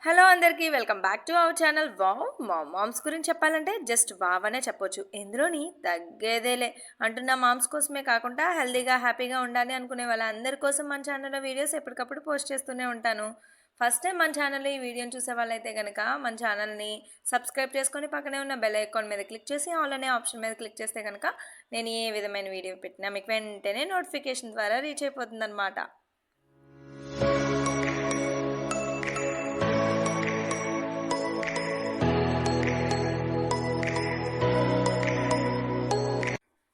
Hello అందరికీ welcome back to our channel. Wow moms గురించి చెప్పాలంటే జస్ట్ వావ్ అనే చెప్పొచ్చు. ఎందులోని తగ్గేదేలే అంటున్న మామ్స్ కోసమే కాకుండా హెల్దీగా హ్యాపీగా ఉండాలి అనుకునే వాళ్ళందరి కోసం మన ఛానల్లో వీడియోస్ ఎప్పటికప్పుడు పోస్ట్ చేస్తూనే ఉంటాను. ఫస్ట్ టైం మన ఛానల్లో ఈ వీడియోని చూసే వాళ్ళైతే కనుక మన ఛానల్ని సబ్స్క్రైబ్ చేసుకొని పక్కనే ఉన్న బెల్ ఐకాన్ మీద క్లిక్ చేసి ఆల్ అనే ఆప్షన్ మీద క్లిక్ చేస్తే కనుక నేను ఏ విధమైన వీడియో పెట్టినా మీకు వెంటనే నోటిఫికేషన్ ద్వారా రీచ్ అయిపోతుంది అనమాట.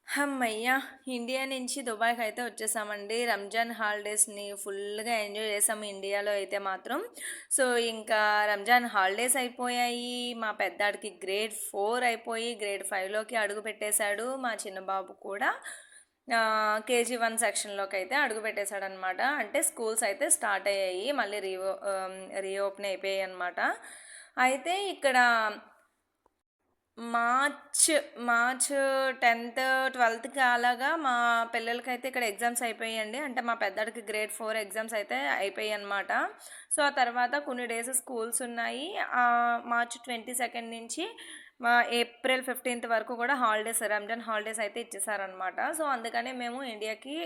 హమ్మయ్య! ఇండియా నుంచి దుబాయ్‌కి అయితే వచ్చేసామండి. రంజాన్ హాలిడేస్‌ని ఫుల్‌గా ఎంజాయ్ చేసాము ఇండియాలో అయితే మాత్రం. సో, ఇంకా రంజాన్ హాలిడేస్ అయిపోయాయి. మా పెద్దాడికి గ్రేడ్ 4 అయిపోయి గ్రేడ్ 5లోకి అడుగు పెట్టేశాడు. మా చిన్న బాబు కూడా కేజీ 1 సెక్షన్‌లోకి అయితే అడుగు పెట్టేశాడనమాట. అంటే స్కూల్స్ అయితే స్టార్ట్ అయ్యాయి. మళ్ళీ రీఓపెన్ అయిపోయాయి అనమాట. అయితే ఇక్కడ మార్చ్ 10th 12th అలాగా మా పిల్లలకైతే ఇక్కడ ఎగ్జామ్స్ అయిపోయాయండి. అంటే మా పెద్దడికి గ్రేడ్ 4 ఎగ్జామ్స్ అయితే అయిపోయాయి అనమాట. సో ఆ తర్వాత కొన్ని డేస్ స్కూల్స్ ఉన్నాయి. మార్చ్ 22 నుంచి ఏప్రిల్ 15th వరకు కూడా హాలిడేస్, రంజాన్ హాలిడేస్ అయితే ఇచ్చేసారనమాట. సో అందుకనే మేము ఇండియాకి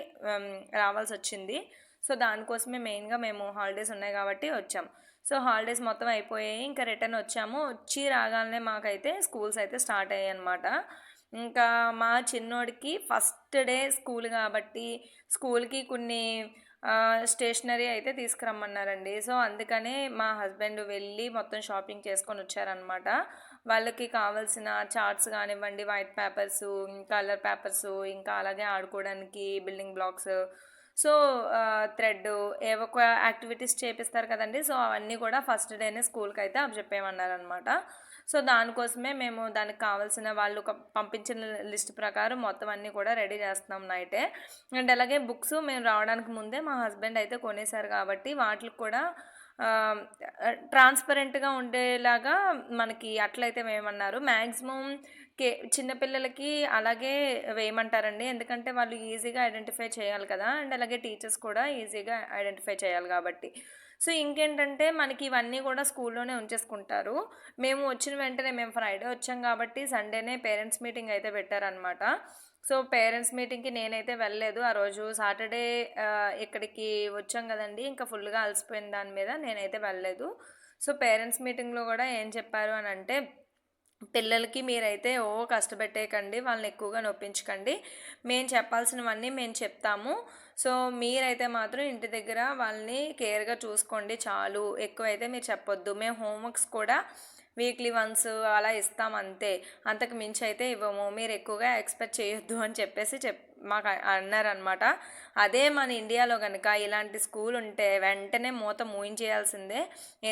రావాల్సి వచ్చింది. సో దానికోసమే మెయిన్గా మేము హాలిడేస్ ఉన్నాయి కాబట్టి వచ్చాం. సో హాలిడేస్ మొత్తం అయిపోయాయి. ఇంకా రిటర్న్ వచ్చాము. వచ్చి రాగానే మాకైతే స్కూల్స్ అయితే స్టార్ట్ అయ్యాయి అనమాట. ఇంకా మా చిన్నోడికి ఫస్ట్ డే స్కూల్ కాబట్టి స్కూల్కి కొన్ని స్టేషనరీ అయితే తీసుకురమ్మన్నారండి. సో అందుకనే మా హస్బెండ్ వెళ్ళి మొత్తం షాపింగ్ చేసుకొని వచ్చారనమాట. వాళ్ళకి కావాల్సిన చార్ట్స్ కానివ్వండి, వైట్ పేపర్స్, కలర్ పేపర్స్, ఇంకా అలాగే ఆడుకోవడానికి బిల్డింగ్ బ్లాక్స్, సో థ్రెడ్, ఏవో ఒక యాక్టివిటీస్ చేపిస్తారు కదండి. సో అవన్నీ కూడా ఫస్ట్ డేనే స్కూల్కి అయితే చెప్పేయమన్నారనమాట. సో దానికోసమే మేము దానికి కావాల్సిన వాళ్ళు పంపించిన లిస్ట్ ప్రకారం మొత్తం అన్నీ కూడా రెడీ చేస్తున్నాం నైటే. అండ్ అలాగే బుక్స్ మేము రావడానికి ముందే మా హస్బెండ్ అయితే కొనేశారు కాబట్టి వాటికి కూడా ట్రాన్స్పరెంట్గా ఉండేలాగా మనకి అట్లయితే వేయమన్నారు. మ్యాక్సిమం చిన్నపిల్లలకి అలాగే వేయమంటారండి. ఎందుకంటే వాళ్ళు ఈజీగా ఐడెంటిఫై చేయాలి కదా. అండ్ అలాగే టీచర్స్ కూడా ఈజీగా ఐడెంటిఫై చేయాలి కాబట్టి. సో ఇంకేంటంటే మనకి ఇవన్నీ కూడా స్కూల్లోనే ఉంచేసుకుంటారు. మేము వచ్చిన వెంటనే మేము ఫ్రైడే వచ్చాం కాబట్టి సండేనే పేరెంట్స్ మీటింగ్ అయితే పెట్టారనమాట. సో పేరెంట్స్ మీటింగ్కి నేనైతే వెళ్ళలేదు. ఆ రోజు సాటర్డే ఇక్కడికి వచ్చాం కదండి, ఇంకా ఫుల్గా అలసిపోయిన దాని మీద నేనైతే వెళ్ళలేదు. సో పేరెంట్స్ మీటింగ్లో కూడా ఏం చెప్పారు అని అంటే, పిల్లలకి మీరైతే కష్టపెట్టేయకండి, వాళ్ళని ఎక్కువగా నొప్పించకండి, మేము చెప్పాల్సినవన్నీ మేము చెప్తాము. సో మీరైతే మాత్రం ఇంటి దగ్గర వాళ్ళని కేర్గా చూసుకోండి చాలు, ఎక్కువైతే మీరు చెప్పొద్దు. మేము హోంవర్క్స్ కూడా వీక్లీ వన్స్ అలా ఇస్తాం అంతే, అంతకు మించి అయితే ఇవ్వము, మీరు ఎక్కువగా ఎక్స్పెక్ట్ చేయొద్దు అని చెప్పేసి మాకు అన్నారనమాట. అదే మన ఇండియాలో కనుక ఇలాంటి స్కూల్ ఉంటే వెంటనే మూత మూయించేయాల్సిందే.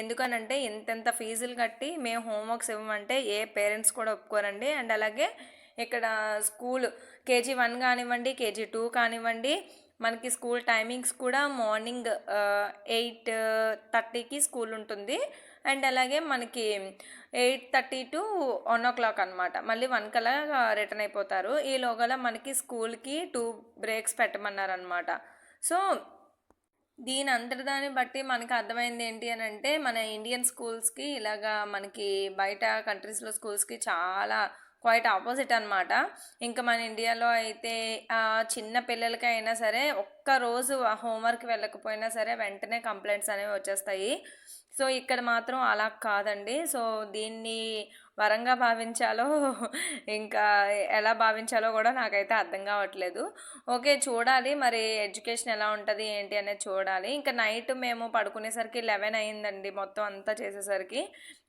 ఎందుకనంటే ఇంతెంత ఫీజులు కట్టి మేము హోంవర్క్స్ ఇవ్వమంటే ఏ పేరెంట్స్ కూడా ఒప్పుకోరండి. అండ్ అలాగే ఇక్కడ స్కూల్ కేజీ 1 కానివ్వండి, కేజీ 2 కానివ్వండి, మనకి స్కూల్ టైమింగ్స్ కూడా మార్నింగ్ 8:30కి స్కూల్ ఉంటుంది. అండ్ అలాగే మనకి 8:30 to 1 o'clock అనమాట. మళ్ళీ 1 కల్లా రిటర్న్ అయిపోతారు. ఈలోగల మనకి స్కూల్కి 2 బ్రేక్స్ పెట్టమన్నారనమాట. సో దీని అంతటిదాన్ని బట్టి మనకు అర్థమైంది ఏంటి అని అంటే, మన ఇండియన్ స్కూల్స్కి ఇలాగా మనకి బయట కంట్రీస్లో స్కూల్స్కి చాలా క్వైట్ ఆపోజిట్ అనమాట. ఇంకా మన ఇండియాలో అయితే చిన్న పిల్లలకైనా సరే ఒక్కరోజు హోంవర్క్ వెళ్ళకపోయినా సరే వెంటనే కంప్లైంట్స్ అనేవి వచ్చేస్తాయి. సో ఇక్కడ మాత్రం అలా కాదండి. సో దీన్ని వరంగా భావించాలో ఇంకా ఎలా భావించాలో కూడా నాకైతే అర్థం కావట్లేదు. ఓకే, చూడాలి మరి ఎడ్యుకేషన్ ఎలా ఉంటుంది ఏంటి అనేది చూడాలి. ఇంకా నైట్ మేము పడుకునేసరికి 11 అయిందండి మొత్తం అంతా చేసేసరికి.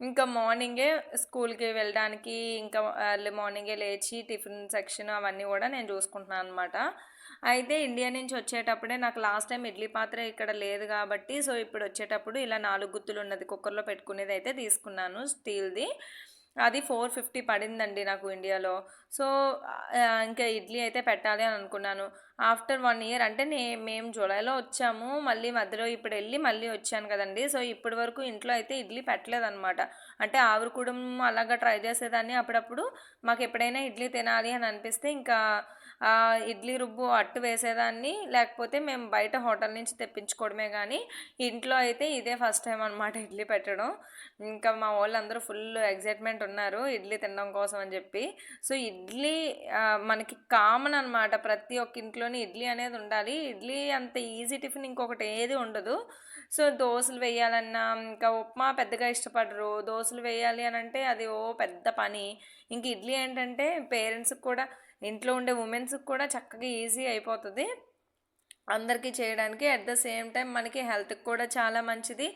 ఇంకా మార్నింగే స్కూల్కి వెళ్ళడానికి ఇంకా ఎర్లీ మార్నింగే లేచి టిఫిన్ సెక్షన్ అవన్నీ కూడా నేను చూసుకుంటున్నాను అనమాట. అయితే ఇండియా నుంచి వచ్చేటప్పుడే నాకు లాస్ట్ టైం ఇడ్లీ పాత్ర ఇక్కడ లేదు కాబట్టి, సో ఇప్పుడు వచ్చేటప్పుడు ఇలా 4 గుత్తులు ఉన్నది కుక్కర్లో పెట్టుకునేది అయితే తీసుకున్నాను స్టీల్ది. అది 450 పడిందండి నాకు ఇండియాలో. సో ఇంకా ఇడ్లీ అయితే పెట్టాలి అని అనుకున్నాను. ఆఫ్టర్ 1 year అంటే మేము జూలైలో వచ్చాము, మళ్ళీ మధ్యలో ఇప్పుడు వెళ్ళి మళ్ళీ వచ్చాను కదండి. సో ఇప్పటి వరకు ఇంట్లో అయితే ఇడ్లీ పెట్టలేదన్నమాట. అంటే ఆవిరికూడం అలాగా ట్రై చేసేదాన్ని అప్పుడప్పుడు. మాకు ఎప్పుడైనా ఇడ్లీ తినాలి అని అనిపిస్తే ఇంకా ఇడ్లీ రుబ్బు అట్టు వేసేదాన్ని, లేకపోతే మేము బయట హోటల్ నుంచి తెప్పించుకోవడమే. కానీ ఇంట్లో అయితే ఇదే ఫస్ట్ టైం అనమాట ఇడ్లీ పెట్టడం. ఇంకా మా వాళ్ళందరూ ఫుల్ ఎగ్జైట్మెంట్ ఉన్నారు ఇడ్లీ తినడం కోసం అని చెప్పి. సో ఇడ్లీ మనకి కామన్ అనమాట, ప్రతి ఒక్క ఇంట్లోని ఇడ్లీ అనేది ఉండాలి. ఇడ్లీ అంత ఈజీ టిఫిన్ ఇంకొకటి ఏది ఉండదు. సో దోశలు వేయాలన్నా, ఇంకా ఉప్మా పెద్దగా ఇష్టపడరు, దోశలు వేయాలి అని అంటే అది పెద్ద పని. ఇంక ఇడ్లీ ఏంటంటే పేరెంట్స్కి కూడా, ఇంట్లో ఉండే ఉమెన్స్కి కూడా చక్కగా ఈజీ అయిపోతుంది అందరికీ చేయడానికి. అట్ ద సేమ్ టైం మనకి హెల్త్కి కూడా చాలా మంచిది.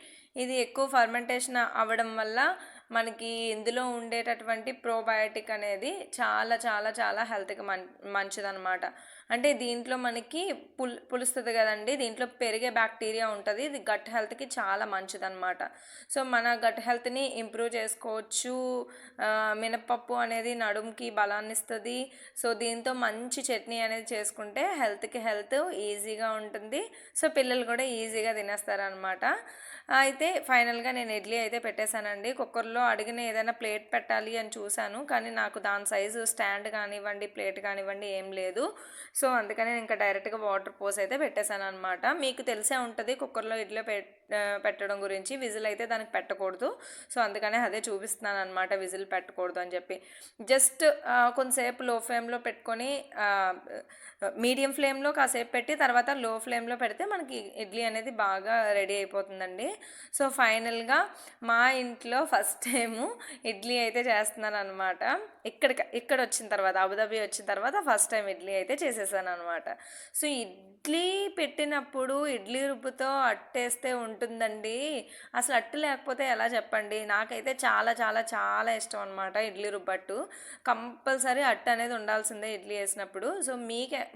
ఇది ఎక్కువ ఫర్మెంటేషన్ అవ్వడం వల్ల మనకి ఇందులో ఉండేటటువంటి ప్రోబయోటిక్ అనేది చాలా చాలా చాలా హెల్త్కి మంచిదన్నమాట. అంటే దీంట్లో మనకి పులుస్తుంది కదండి, దీంట్లో పెరిగే బ్యాక్టీరియా ఉంటుంది. ఇది గట్ హెల్త్కి చాలా మంచిదన్నమాట. సో మన గట్ హెల్త్ని ఇంప్రూవ్ చేసుకోవచ్చు. మినపప్పు అనేది నడుముకి బలాన్ని ఇస్తుంది. సో దీంతో మంచి చట్నీ అనేది చేసుకుంటే హెల్త్కి హెల్త్ ఈజీగా ఉంటుంది. సో పిల్లలు కూడా ఈజీగా తినేస్తారనమాట. అయితే ఫైనల్గా నేను ఇడ్లీ అయితే పెట్టేశానండి. కుక్కర్లో అడిగిన ఏదైనా ప్లేట్ పెట్టాలి అని చూశాను, కానీ నాకు దాని సైజు స్టాండ్ కానివ్వండి, ప్లేట్ కానివ్వండి ఏం లేదు. సో అందుకని నేను ఇంకా డైరెక్ట్గా వాటర్ పోసి అయితే పెట్టేశాను అనమాట. మీకు తెలిసే ఉంటుంది కుక్కర్లో ఇడ్లీ పెట్టడం గురించి. విజిల్ అయితే దానికి పెట్టకూడదు. సో అందుకనే అదే చూపిస్తున్నాను అనమాట, విజిల్ పెట్టకూడదు అని చెప్పి. జస్ట్ కొంతసేపు లో ఫ్లేమ్లో పెట్టుకొని, మీడియం ఫ్లేమ్లో కాసేపు పెట్టి తర్వాత లో ఫ్లేమ్లో పెడితే మనకి ఇడ్లీ అనేది బాగా రెడీ అయిపోతుందండి. సో ఫైనల్గా మా ఇంట్లో ఫస్ట్ టైము ఇడ్లీ అయితే చేస్తున్నాను అనమాట. ఇక్కడ వచ్చిన తర్వాత, అబుదాబి వచ్చిన తర్వాత ఫస్ట్ టైం ఇడ్లీ అయితే చేసేసాను అనమాట. సో ఇడ్లీ పెట్టినప్పుడు ఇడ్లీ రుబ్బుతో అట్టేస్తే ఉంటుందండి, అసలు అట్టు లేకపోతే ఎలా చెప్పండి. నాకైతే చాలా చాలా చాలా ఇష్టం అనమాట ఇడ్లీ రుబ్బట్టు. కంపల్సరీ అట్టు అనేది ఉండాల్సిందే ఇడ్లీ వేసినప్పుడు. సో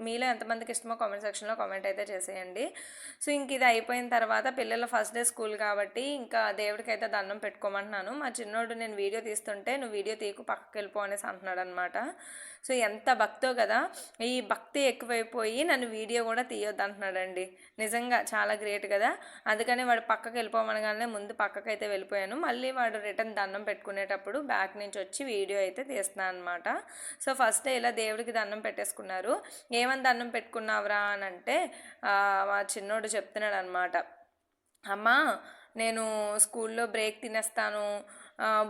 మీలో ఎంతమందికి ఇష్టమో కామెంట్ సెక్షన్లో కామెంట్ అయితే చేసేయండి. సో ఇంక ఇది అయిపోయిన తర్వాత పిల్లల ఫస్ట్ డే స్కూల్ కాబట్టి ఇంకా దేవుడికి అయితే దండం పెట్టుకోమంటున్నాను. మా చిన్నోడు నేను వీడియో తీస్తుంటే నువ్వు వీడియో తీకు పక్కకి వెళ్ళిపో అనేసి అంటున్నాడు అనమాట. సో ఎంత భక్తో కదా, ఈ భక్తి ఎక్కువైపోయి నన్ను వీడియో కూడా తీయొద్దు అంటున్నాడండి. నిజంగా చాలా గ్రేట్ కదా. అందుకని వాడు పక్కకి వెళ్ళిపోమనగానే ముందు పక్కకి అయితే వెళ్ళిపోయాను. మళ్ళీ వాడు రిటర్న్ దండం పెట్టుకునేటప్పుడు బ్యాక్ నుంచి వచ్చి వీడియో అయితే తీస్తున్నాను అనమాట. సో ఫస్ట్ ఇలా దేవుడికి దండం పెట్టేసుకున్నారు. ఏమని దండం పెట్టుకున్నావురా అని అంటే మా చిన్నోడు చెప్తున్నాడు అనమాట, అమ్మా నేను స్కూల్లో బ్రేక్ తినేస్తాను,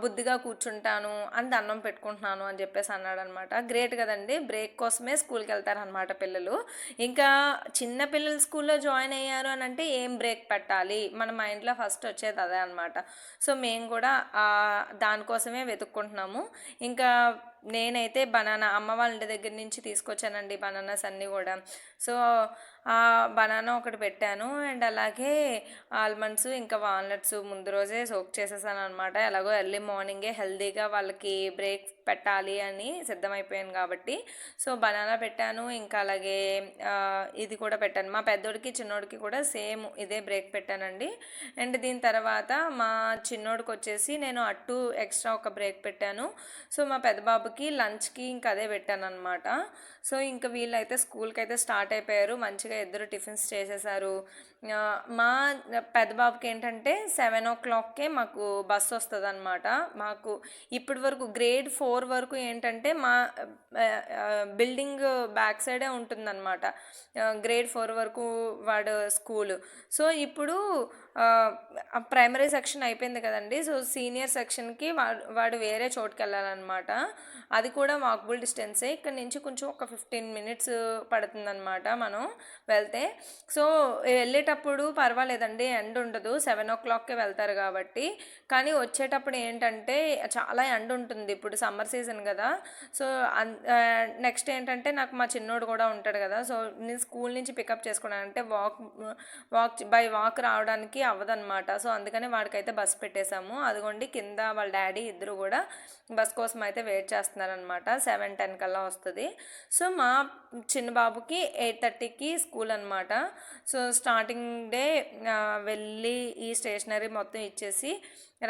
బుద్ధిగా కూర్చుంటాను అని దండం పెట్టుకుంటున్నాను అని చెప్పేసి అన్నాడు అనమాట. గ్రేట్ కదండి, బ్రేక్ కోసమే స్కూల్కి వెళ్తారనమాట పిల్లలు. ఇంకా చిన్న పిల్లలు స్కూల్లో జాయిన్ అయ్యారు అని అంటే ఏం బ్రేక్ పెట్టాలి, మన మైండ్లో ఫస్ట్ వచ్చేది అదే అనమాట. సో మేము కూడా దానికోసమే వెతుక్కుంటున్నాము. ఇంకా నేనైతే బనానా అమ్మ వాళ్ళ ఇంటి దగ్గర నుంచి తీసుకొచ్చానండి, బనానాస్ అన్నీ కూడా. సో బనానా ఒకటి పెట్టాను, అండ్ అలాగే ఆల్మండ్స్ ఇంకా వాల్నట్స్ ముందు రోజే సోక్ చేసేసాను అనమాట. ఎలాగో ఎర్లీ మార్నింగే హెల్తీగా వాళ్ళకి బ్రేక్ పెట్టాలి అని సిద్ధమైపోయాను కాబట్టి. సో బనానా పెట్టాను, ఇంకా అలాగే ఇది కూడా పెట్టాను. మా పెద్దోడికి చిన్నోడికి కూడా సేమ్ ఇదే బ్రేక్ పెట్టానండి. అండ్ దీని తర్వాత మా చిన్నోడికి వచ్చేసి నేను అట్టు ఎక్స్ట్రా ఒక బ్రేక్ పెట్టాను. సో మా పెద్ద బాబుకి లంచ్కి ఇంకా అదే పెట్టాను అనమాట. సో ఇంకా వీళ్ళైతే స్కూల్కి అయితే స్టార్ట్ అయిపోయారు, మంచిగా ఇద్దరు టిఫిన్స్ చేసేసారు. మా పెద్ద బాబుకి ఏంటంటే 7 o'clockకే మాకు బస్సు వస్తుంది అనమాట. మాకు ఇప్పటి వరకు గ్రేడ్ 4 వరకు ఏంటంటే మా బిల్డింగ్ బ్యాక్ సైడే ఉంటుందన్నమాట గ్రేడ్ 4 వరకు వాడు స్కూలు. సో ఇప్పుడు ప్రైమరీ సెక్షన్ అయిపోయింది కదండి. సో సీనియర్ సెక్షన్కి వాడు వేరే చోటుకి వెళ్ళాలన్నమాట. అది కూడా వాకబుల్ డిస్టెన్సే, ఇక్కడ నుంచి కొంచెం ఒక 15 minutes పడుతుందన్నమాట మనం వెళ్తే. సో వెళ్ళేటప్పుడు పర్వాలేదండి, ఎండ ఉండదు, 7 o'clockకే వెళ్తారు కాబట్టి. కానీ వచ్చేటప్పుడు ఏంటంటే చాలా ఎండ ఉంటుంది, ఇప్పుడు సమ్మర్ సీజన్ కదా. సో నెక్స్ట్ ఏంటంటే నాకు మా చిన్నోడు కూడా ఉంటాడు కదా. సో నేను స్కూల్ నుంచి పికప్ చేసుకున్నాను అంటే వాక్ రావడానికి అవ్వదన్నమాట. సో అందుకని వాడికైతే బస్ పెట్టేశాము. అదిగోండి కింద వాళ్ళ డాడీ ఇద్దరు కూడా బస్ కోసం అయితే వెయిట్ చేస్తున్నారనమాట. 7:10 కల్లా వస్తుంది. సో మా చిన్న బాబుకి 8:30కి స్కూల్ అనమాట. సో స్టార్టింగ్ డే వెళ్ళి ఈ స్టేషనరీ మొత్తం ఇచ్చేసి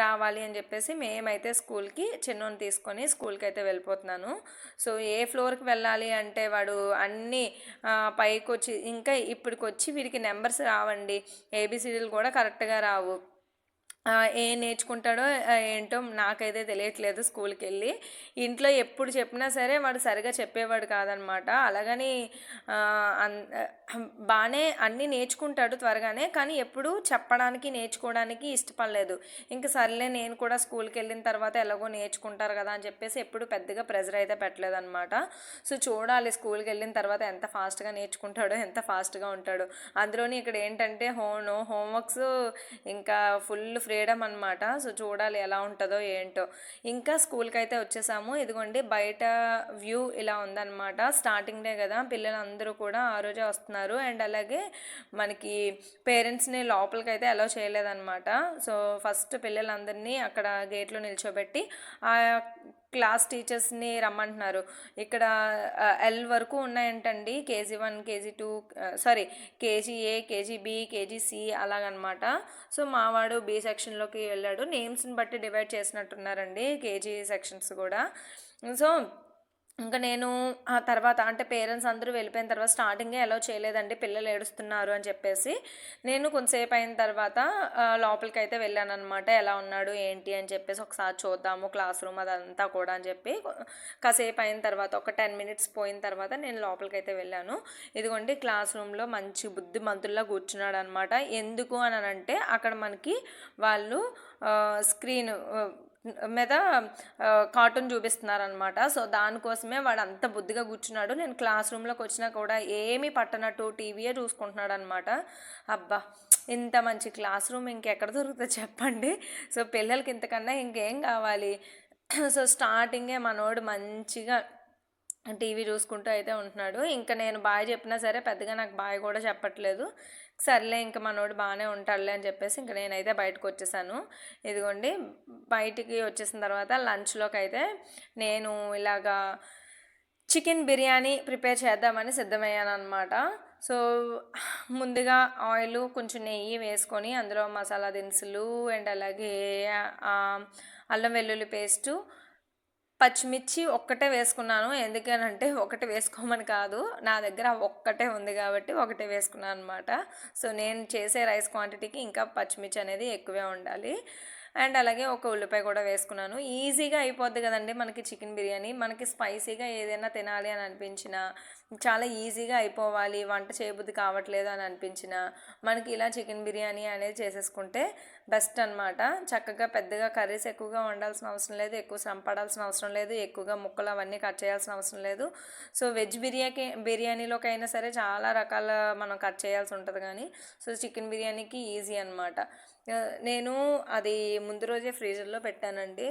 రావాలి అని చెప్పేసి మేమైతే స్కూల్కి చిన్నోని తీసుకొని స్కూల్కి అయితే వెళ్ళిపోతున్నాను. సో ఏ ఫ్లోర్కి వెళ్ళాలి అంటే వాడు అన్నీ పైకి వచ్చి, ఇంకా ఇప్పటికొచ్చి వీడికి నెంబర్స్ రావండి, ఏబిసిడీలు కూడా కరెక్ట్గా రావు. ఏం నేర్చుకుంటాడో ఏంటో నాకైతే తెలియట్లేదు. స్కూల్కి వెళ్ళి ఇంట్లో ఎప్పుడు చెప్పినా సరే వాడు సరిగా చెప్పేవాడు కాదనమాట. అలాగని బాగానే అన్నీ నేర్చుకుంటాడు త్వరగానే, కానీ ఎప్పుడు చెప్పడానికి నేర్చుకోవడానికి ఇష్టపడలేదు. ఇంక సర్లే నేను కూడా స్కూల్కి వెళ్ళిన తర్వాత ఎలాగో నేర్చుకుంటారు కదా అని చెప్పేసి ఎప్పుడు పెద్దగా ప్రెజర్ అయితే పెట్టలేదన్నమాట. సో చూడాలి స్కూల్కి వెళ్ళిన తర్వాత ఎంత ఫాస్ట్గా నేర్చుకుంటాడో, ఎంత ఫాస్ట్గా ఉంటాడో. అందులోని ఇక్కడ ఏంటంటే హోంవర్క్స్ ఇంకా ఫుల్ ఫ్రీడమ్ అనమాట. సో చూడాలి ఎలా ఉంటుందో ఏంటో. ఇంకా స్కూల్కి అయితే వచ్చేసాము. ఇదిగోండి బయట వ్యూ ఇలా ఉందన్నమాట. స్టార్టింగ్ డే కదా, పిల్లలందరూ కూడా ఆ రోజే వస్తున్నారు. అండ్ అలాగే మనకి పేరెంట్స్ని లోపలికి అయితే అలౌ చేయలేదన్నమాట. సో ఫస్ట్ పిల్లలందరినీ అక్కడ గేట్లో నిల్చోబెట్టి ఆ క్లాస్ టీచర్స్ని రమ్మంటున్నారు. ఇక్కడ ఎల్ వరకు ఉన్నాయంటండి. KG 1, KG 2, sorry KG A, KG B, KG C అలాగనమాట. సో మావాడు B సెక్షన్లోకి వెళ్ళాడు. నేమ్స్ని బట్టి డివైడ్ చేసినట్టున్నారండి కేజీ సెక్షన్స్ కూడా. సో ఇంకా నేను ఆ తర్వాత అంటే పేరెంట్స్ అందరూ వెళ్ళిపోయిన తర్వాత స్టార్టింగే అలౌ చేయలేదండి, పిల్లలు ఏడుస్తున్నారు అని చెప్పేసి. నేను కొంతసేపు అయిన తర్వాత లోపలికి అయితే వెళ్ళాను అనమాట. ఎలా ఉన్నాడు ఏంటి అని చెప్పేసి ఒకసారి చూద్దాము క్లాస్ రూమ్ అదంతా కూడా అని చెప్పి కాసేపు అయిన తర్వాత ఒక 10 మినిట్స్ పోయిన తర్వాత నేను లోపలికి అయితే వెళ్ళాను. ఇదిగోండి క్లాస్ రూమ్లో మంచి బుద్ధిమంతుల్లా కూర్చున్నాడు అనమాట. ఎందుకు అని అంటే అక్కడ మనకి వాళ్ళు స్క్రీన్ మీద కార్టూన్ చూపిస్తున్నారనమాట. సో దానికోసమే వాడు అంత బుద్ధిగా కూర్చున్నాడు. నేను క్లాస్ రూమ్లోకి వచ్చినా కూడా ఏమీ పట్టనట్టు టీవీయే చూసుకుంటున్నాడు అనమాట. అబ్బా, ఇంత మంచి క్లాస్ రూమ్ ఇంకెక్కడ దొరుకుతుంది చెప్పండి. సో పిల్లలకి ఇంతకన్నా ఇంకేం కావాలి. సో స్టార్టింగే మనోడు మంచిగా టీవీ చూసుకుంటూ అయితే ఉంటున్నాడు. ఇంకా నేను బాయ్ చెప్పినా సరే పెద్దగా నాకు బాయ్ కూడా చెప్పట్లేదు. సర్లే ఇంకా మనోడు బాగానే ఉంటాడులే అని చెప్పేసి ఇంకా నేనైతే బయటకు వచ్చేసాను. ఇదిగోండి బయటికి వచ్చేసిన తర్వాత లంచ్లోకి అయితే నేను ఇలాగా చికెన్ బిర్యానీ ప్రిపేర్ చేద్దామని సిద్ధమయ్యాను అనమాట. సో ముందుగా ఆయిల్ కొంచెం నెయ్యి వేసుకొని అందులో మసాలా దినుసులు అండ్ అలాగే అల్లం వెల్లుల్లి పేస్టు, పచ్చిమిర్చి ఒక్కటే వేసుకున్నాను. ఎందుకనంటే ఒకటి వేసుకోమని కాదు, నా దగ్గర ఒక్కటే ఉంది కాబట్టి ఒకటే వేసుకున్నాను అనమాట. సో నేను చేసే రైస్ క్వాంటిటీకి ఇంకా పచ్చిమిర్చి అనేది ఎక్కువే ఉండాలి. అండ్ అలాగే ఒక ఉల్లిపాయ కూడా వేసుకున్నాను. ఈజీగా అయిపోద్ది కదండి మనకి చికెన్ బిర్యానీ. మనకి స్పైసీగా ఏదైనా తినాలి అని అనిపించినా, చాలా ఈజీగా అయిపోవాలి, వంట చేయబుద్ధి కావట్లేదు అని అనిపించినా మనకి ఇలా చికెన్ బిర్యానీ అనేది చేసేసుకుంటే బెస్ట్ అనమాట. చక్కగా పెద్దగా కర్రీస్ ఎక్కువగా వండాల్సిన అవసరం లేదు, ఎక్కువ శ్రమ పడాల్సిన అవసరం లేదు, ఎక్కువగా ముక్కలు అవన్నీ కట్ చేయాల్సిన అవసరం లేదు. సో వెజ్ బిర్యానీలోకైనా సరే చాలా రకాల మనం కట్ చేయాల్సి ఉంటుంది, కానీ సో చికెన్ బిర్యానీకి ఈజీ అనమాట. నేను అది ముందు రోజే ఫ్రీజర్లో పెట్టానండి.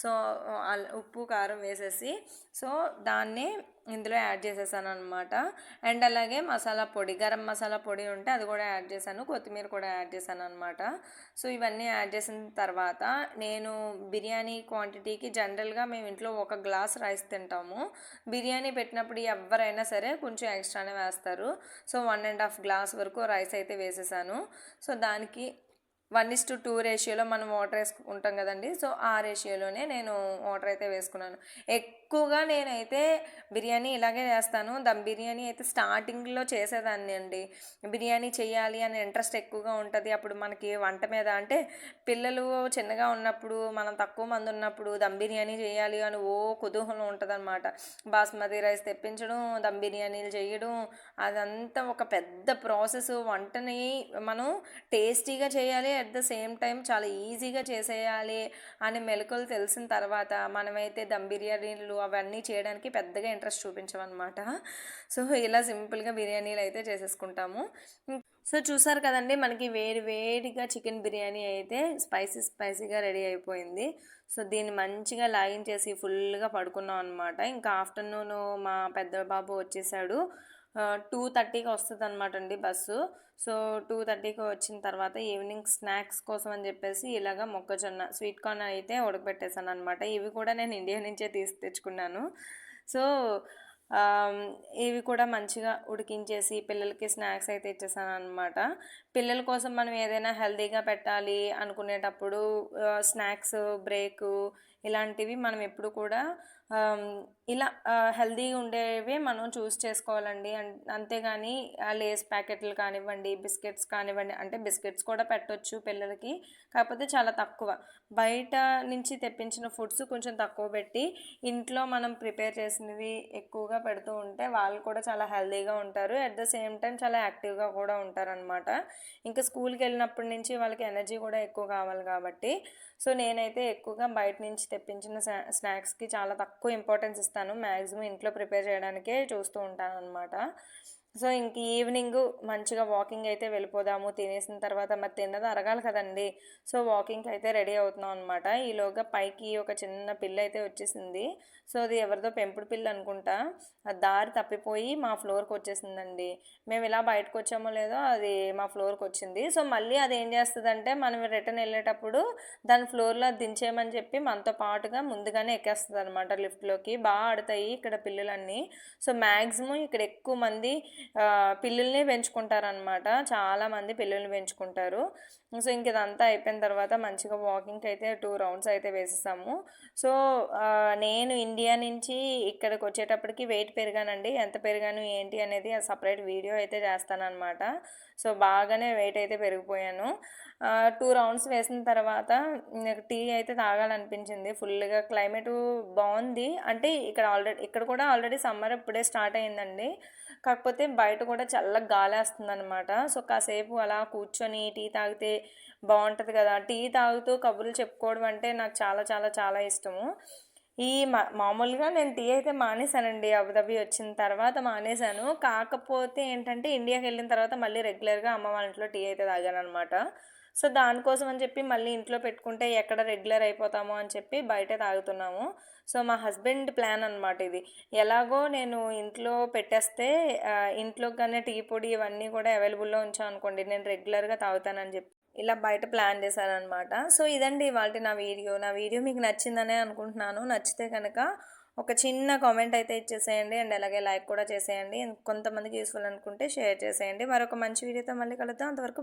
సో ఉప్పు కారం వేసేసి సో దాన్ని ఇందులో యాడ్ చేసేసాను అనమాట. అండ్ అలాగే మసాలా పొడి, గరం మసాలా పొడి ఉంటే అది కూడా యాడ్ చేశాను, కొత్తిమీర కూడా యాడ్ చేశాను అనమాట. సో ఇవన్నీ యాడ్ చేసిన తర్వాత నేను బిర్యానీ క్వాంటిటీకి జనరల్గా మేము ఇంట్లో 1 గ్లాస్ రైస్ తింటాము. బిర్యానీ పెట్టినప్పుడు ఎవరైనా సరే కొంచెం ఎక్స్ట్రానే వేస్తారు. సో 1.5 గ్లాస్ వరకు రైస్ అయితే వేసేసాను. సో దానికి 1:2 రేషియోలో మనం వాటర్ వేసుకుంటాం కదండి. సో ఆ రేషియోలోనే నేను వాటర్ అయితే వేసుకున్నాను. ఎక్కువగా నేనైతే బిర్యానీ ఇలాగే చేస్తాను. దమ్ బిర్యానీ అయితే స్టార్టింగ్లో చేసేదాన్ని అండి. బిర్యానీ చేయాలి అనే ఇంట్రెస్ట్ ఎక్కువగా ఉంటుంది అప్పుడు మనకి వంట మీద. అంటే పిల్లలు చిన్నగా ఉన్నప్పుడు, మనం తక్కువ మంది ఉన్నప్పుడు దమ్ బిర్యానీ చేయాలి అని కుతూహలం ఉంటుంది అనమాట. బాస్మతి రైస్ తెప్పించడం, దమ్ బిర్యానీలు చేయడం, అదంతా ఒక పెద్ద ప్రాసెస్. వంటని మనం టేస్టీగా చేయాలి, అట్ ద సేమ్ టైం చాలా ఈజీగా చేసేయాలి అనే మెలకువలు తెలిసిన తర్వాత మనమైతే దమ్ బిర్యానీలు అవన్నీ చేయడానికి పెద్దగా ఇంట్రెస్ట్ చూపించమన్నమాట. సో ఇలా సింపుల్గా బిర్యానీలు అయితే చేసేసుకుంటాము. సో చూసారు కదండి, మనకి వేడిగా చికెన్ బిర్యానీ అయితే స్పైసీగా రెడీ అయిపోయింది. సో దీన్ని మంచిగా లాగించేసి ఫుల్గా పడుకున్నాం అనమాట. ఇంకా ఆఫ్టర్నూన్ మా పెద్ద బాబు వచ్చేసాడు. 2:30కి వస్తుంది అనమాట అండి బస్సు. సో 2:30కి వచ్చిన తర్వాత ఈవినింగ్ స్నాక్స్ కోసం అని చెప్పేసి ఇలాగ మొక్కజొన్న స్వీట్ కార్న్ అయితే ఉడకబెట్టేసాను అనమాట. ఇవి కూడా నేను ఇండియా నుంచే తెచ్చుకున్నాను. సో ఇవి కూడా మంచిగా ఉడికించేసి పిల్లలకి స్నాక్స్ అయితే ఇచ్చేసాను అనమాట. పిల్లల కోసం మనం ఏదైనా హెల్తీగా పెట్టాలి అనుకునేటప్పుడు స్నాక్స్, బ్రేకు ఇలాంటివి మనం ఎప్పుడు కూడా ఆమ్, ఇలా హెల్తీగా ఉండేవి మనం చూస్ చేసుకోవాలండి. అంతేగాని లేస్ ప్యాకెట్లు కానివ్వండి, బిస్కెట్స్ కానివ్వండి, అంటే బిస్కెట్స్ కూడా పెట్టొచ్చు పిల్లలకి, కాకపోతే చాలా తక్కువ. బయట నుంచి తెప్పించిన ఫుడ్స్ కొంచెం తక్కువ పెట్టి ఇంట్లో మనం ప్రిపేర్ చేసినవి ఎక్కువగా పెడుతూ ఉంటే వాళ్ళు కూడా చాలా హెల్తీగా ఉంటారు. అట్ ద సేమ్ టైం చాలా యాక్టివ్గా కూడా ఉంటారనమాట. ఇంకా స్కూల్కి వెళ్ళినప్పటి నుంచి వాళ్ళకి ఎనర్జీ కూడా ఎక్కువ కావాలి కాబట్టి సో నేనైతే ఎక్కువగా బయట నుంచి తెప్పించిన స్నాక్స్కి చాలా తక్కువ ఇంపార్టెన్స్ ఇస్తాను. మ్యాక్సిమం ఇంట్లో ప్రిపేర్ చేయడానికే చూస్తూ ఉంటాను అనమాట. సో ఇంక ఈవినింగ్ మంచిగా వాకింగ్ అయితే వెళ్ళిపోదాము, తినేసిన తర్వాత మరి తిన్నది అరగాలి కదండి. సో వాకింగ్కి అయితే రెడీ అవుతున్నాం అనమాట. ఈలోగా పైకి ఒక చిన్న పిల్ల అయితే వచ్చేసింది. సో అది ఎవరిదో పెంపుడు పిల్ల అనుకుంటా. ఆ దారి తప్పిపోయి మా ఫ్లోర్కి వచ్చేసిందండి. మేము ఇలా బయటకు వచ్చామో లేదో అది మా ఫ్లోర్కి వచ్చింది. సో మళ్ళీ అది ఏం చేస్తుందంటే మనం రిటర్న్ వెళ్ళేటప్పుడు దాని ఫ్లోర్లో దించేయమని చెప్పి మనతో పాటుగా ముందుగానే ఎక్కేస్తుంది అనమాట లిఫ్ట్లోకి. బాగా ఆడతాయి ఇక్కడ పిల్లలన్నీ. సో మ్యాక్సిమం ఇక్కడ ఎక్కువ మంది పిల్లుల్ని పెంచుకుంటారనమాట. చాలామంది పిల్లుల్ని పెంచుకుంటారు. సో ఇంక ఇదంతా అయిపోయిన తర్వాత మంచిగా వాకింగ్కి అయితే 2 రౌండ్స్ అయితే వేసేసాము. సో నేను ఇండియా నుంచి ఇక్కడికి వచ్చేటప్పటికి వెయిట్ పెరిగానండి. ఎంత పెరిగాను ఏంటి అనేది సపరేట్ వీడియో అయితే చేస్తానన్నమాట. సో బాగానే వెయిట్ అయితే పెరిగిపోయాను. 2 రౌండ్స్ వేసిన తర్వాత నాకు టీ అయితే తాగాలనిపించింది. ఫుల్గా క్లైమేట్ బాగుంది. అంటే ఇక్కడ కూడా ఆల్రెడీ సమ్మర్ ఇప్పుడే స్టార్ట్ అయిందండి. కాకపోతే బయట కూడా చల్లగా గాలేస్తుంది అనమాట. సో కాసేపు అలా కూర్చొని టీ తాగితే బాగుంటుంది కదా. టీ తాగుతూ కబుర్లు చెప్పుకోవడం అంటే నాకు చాలా చాలా చాలా ఇష్టము. మామూలుగా నేను టీ అయితే మానేశానండి. అబుదాబి వచ్చిన తర్వాత మానేశాను. కాకపోతే ఏంటంటే ఇండియాకి వెళ్ళిన తర్వాత మళ్ళీ రెగ్యులర్గా అమ్మ వాళ్ళ ఇంట్లో టీ అయితే తాగాను అనమాట. సో దానికోసం అని చెప్పి మళ్ళీ ఇంట్లో పెట్టుకుంటే ఎక్కడ రెగ్యులర్ అయిపోతామో అని చెప్పి బయటే తాగుతున్నాము. సో మా హస్బెండ్ ప్లాన్ అనమాట ఇది. ఎలాగో నేను ఇంట్లో పెట్టేస్తే ఇంట్లోగానే టీ పొడి ఇవన్నీ కూడా అవైలబుల్లో ఉంచాను అనుకోండి, నేను రెగ్యులర్గా తాగుతానని చెప్పి ఇలా బయట ప్లాన్ చేశారనమాట. సో ఇదండి ఇవాళ నా వీడియో మీకు నచ్చిందనే అనుకుంటున్నాను. నచ్చితే కనుక ఒక చిన్న కామెంట్ అయితే ఇచ్చేసేయండి. అండ్ అలాగే లైక్ కూడా చేసేయండి. కొంతమందికి యూస్ఫుల్ అనుకుంటే షేర్ చేసేయండి. మరొక మంచి వీడియోతో మళ్ళీ కలుద్దాం. అంతవరకు